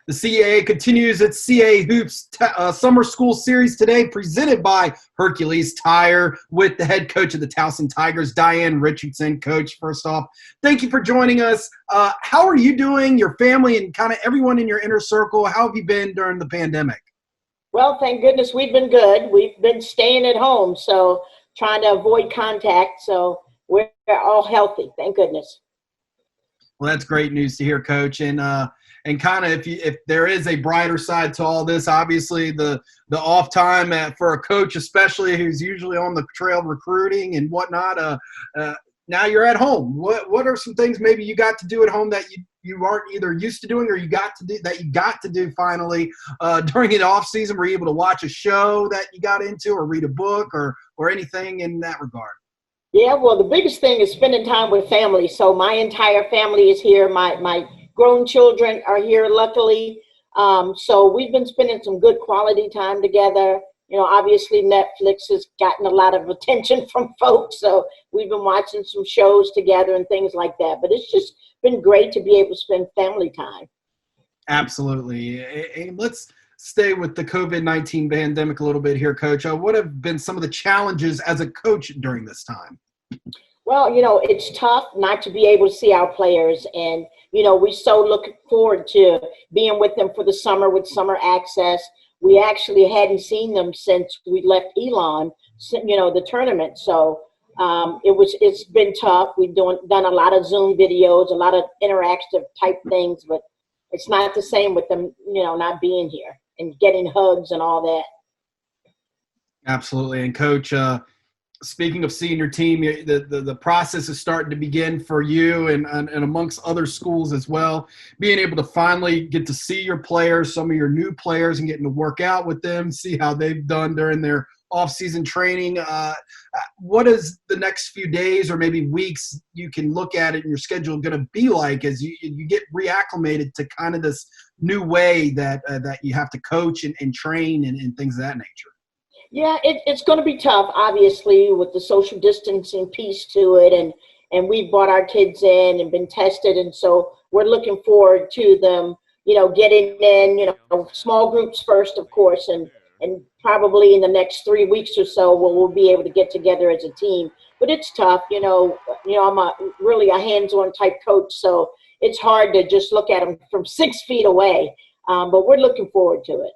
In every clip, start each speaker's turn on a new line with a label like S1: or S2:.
S1: The CAA continues its CAA Hoops Summer School Series today, presented by Hercules Tire, with the head coach of the Towson Tigers, Diane Richardson. Coach, first off, thank you for joining us. How are you doing, your family, and kind of everyone in your inner circle? How have you been during the pandemic?
S2: Well, thank goodness we've been good. We've been staying at home, so trying to avoid contact. So we're all healthy, thank goodness.
S1: Well, that's great news to hear, Coach. And kind of if there is a brighter side to all this, obviously the off time for a coach, especially who's usually on the trail recruiting and whatnot. Now you're at home. What are some things maybe you got to do at home that you aren't either used to doing or you got to do finally during the off season? Were you able to watch a show that you got into, or read a book, or anything in that regard?
S2: Yeah, well, the biggest thing is spending time with family. So my entire family is here. My grown children are here, luckily. So we've been spending some good quality time together. You know, obviously Netflix has gotten a lot of attention from folks. So we've been watching some shows together and things like that. But it's just been great to be able to spend family time.
S1: Absolutely. And let's stay with the COVID-19 pandemic a little bit here, Coach. What have been some of the challenges as a coach during this time?
S2: Well, you know, it's tough not to be able to see our players. And, you know, we so look forward to being with them for the summer with summer access. We actually hadn't seen them since we left Elon, you know, the tournament. So it's been tough. We've done a lot of Zoom videos, a lot of interactive type things, but it's not the same with them, you know, not being here and getting hugs and all that.
S1: Absolutely. And Coach, speaking of seeing your team, the process is starting to begin for you and amongst other schools as well. Being able to finally get to see your players, some of your new players, and getting to work out with them, see how they've done during their off-season training. What is the next few days or maybe weeks you can look at it in your schedule going to be like as you get reacclimated to kind of this new way that you have to coach and train and things of that nature?
S2: Yeah, it's going to be tough, obviously, with the social distancing piece to it. And we've brought our kids in and been tested. And so we're looking forward to them, you know, getting in, you know, small groups first, of course, and probably in the next 3 weeks or so, we'll be able to get together as a team. But it's tough, you know, I'm really a hands-on type coach. So it's hard to just look at them from 6 feet away. But we're looking forward to it.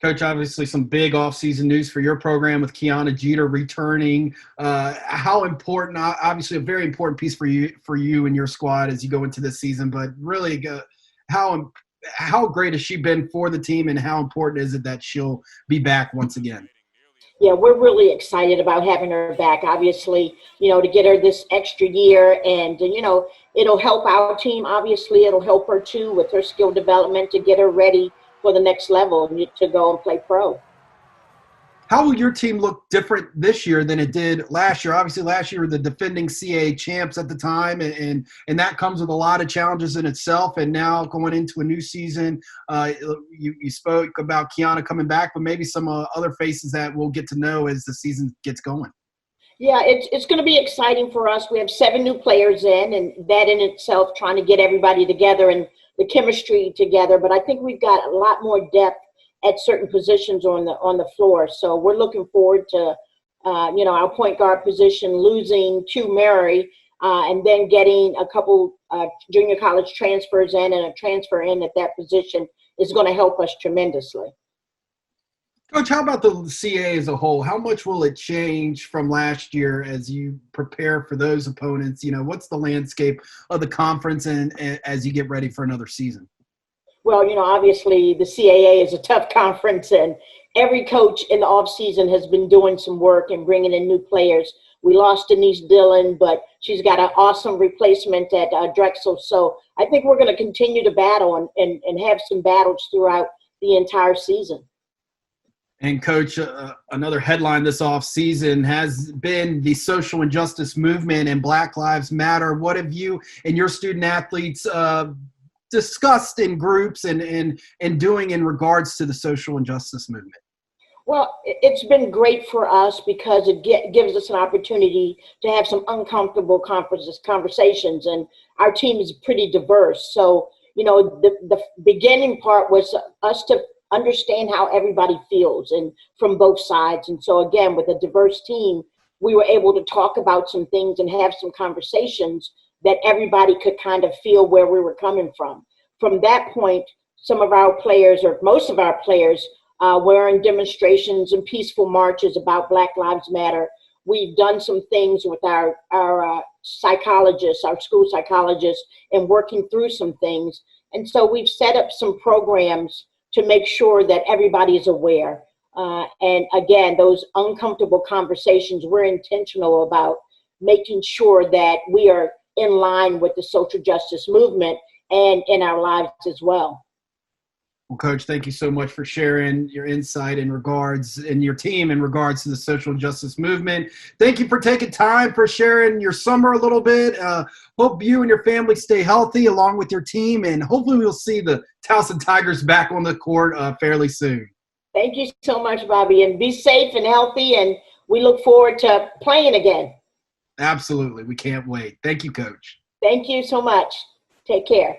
S1: Coach, obviously some big offseason news for your program with Kiana Jeter returning. How important, obviously a very important piece for you and your squad as you go into this season, but really how great has she been for the team, and how important is it that she'll be back once again?
S2: Yeah, we're really excited about having her back, obviously, you know, to get her this extra year. And, you know, it'll help our team. Obviously, it'll help her, too, with her skill development to get her ready for the next level to go and play pro.
S1: How will your team look different this year than it did last year? Obviously, last year were the defending CAA champs at the time, and that comes with a lot of challenges in itself. And now going into a new season, you spoke about Kiana coming back, but maybe some other faces that we'll get to know as the season gets going.
S2: Yeah, it's going to be exciting for us. We have 7 new players in, and that in itself, trying to get everybody together and the chemistry together. But I think we've got a lot more depth at certain positions on the floor. So we're looking forward to, you know, our point guard position, losing Q Mary, and then getting a couple junior college transfers in, and a transfer in at that position is going to help us tremendously.
S1: Coach, how about the CAA as a whole? How much will it change from last year as you prepare for those opponents? You know, what's the landscape of the conference and as you get ready for another season?
S2: Well, you know, obviously the CAA is a tough conference, and every coach in the offseason has been doing some work and bringing in new players. We lost Denise Dillon, but she's got an awesome replacement at Drexel. So I think we're going to continue to battle and have some battles throughout the entire season.
S1: And Coach, another headline this offseason has been the social injustice movement and Black Lives Matter. What have you and your student athletes discussed in groups and doing in regards to the social injustice movement?
S2: Well, it's been great for us because it gives us an opportunity to have some uncomfortable conversations, and our team is pretty diverse. So, the beginning part was us to understand how everybody feels and from both sides. And so again, with a diverse team, we were able to talk about some things and have some conversations that everybody could kind of feel where we were coming from. From that point, some of our players, or most of our players, were in demonstrations and peaceful marches about Black Lives Matter. We've done some things with our psychologists, our school psychologists, and working through some things. And so we've set up some programs to make sure that everybody is aware. And again, those uncomfortable conversations, we're intentional about making sure that we are in line with the social justice movement and in our lives as well.
S1: Well, Coach, thank you so much for sharing your insight in regards and your team in regards to the social justice movement. Thank you for taking time for sharing your summer a little bit. Hope you and your family stay healthy along with your team, and hopefully we'll see the Towson Tigers back on the court fairly soon.
S2: Thank you so much, Bobby, and be safe and healthy, and we look forward to playing again.
S1: Absolutely. We can't wait. Thank you, Coach.
S2: Thank you so much. Take care.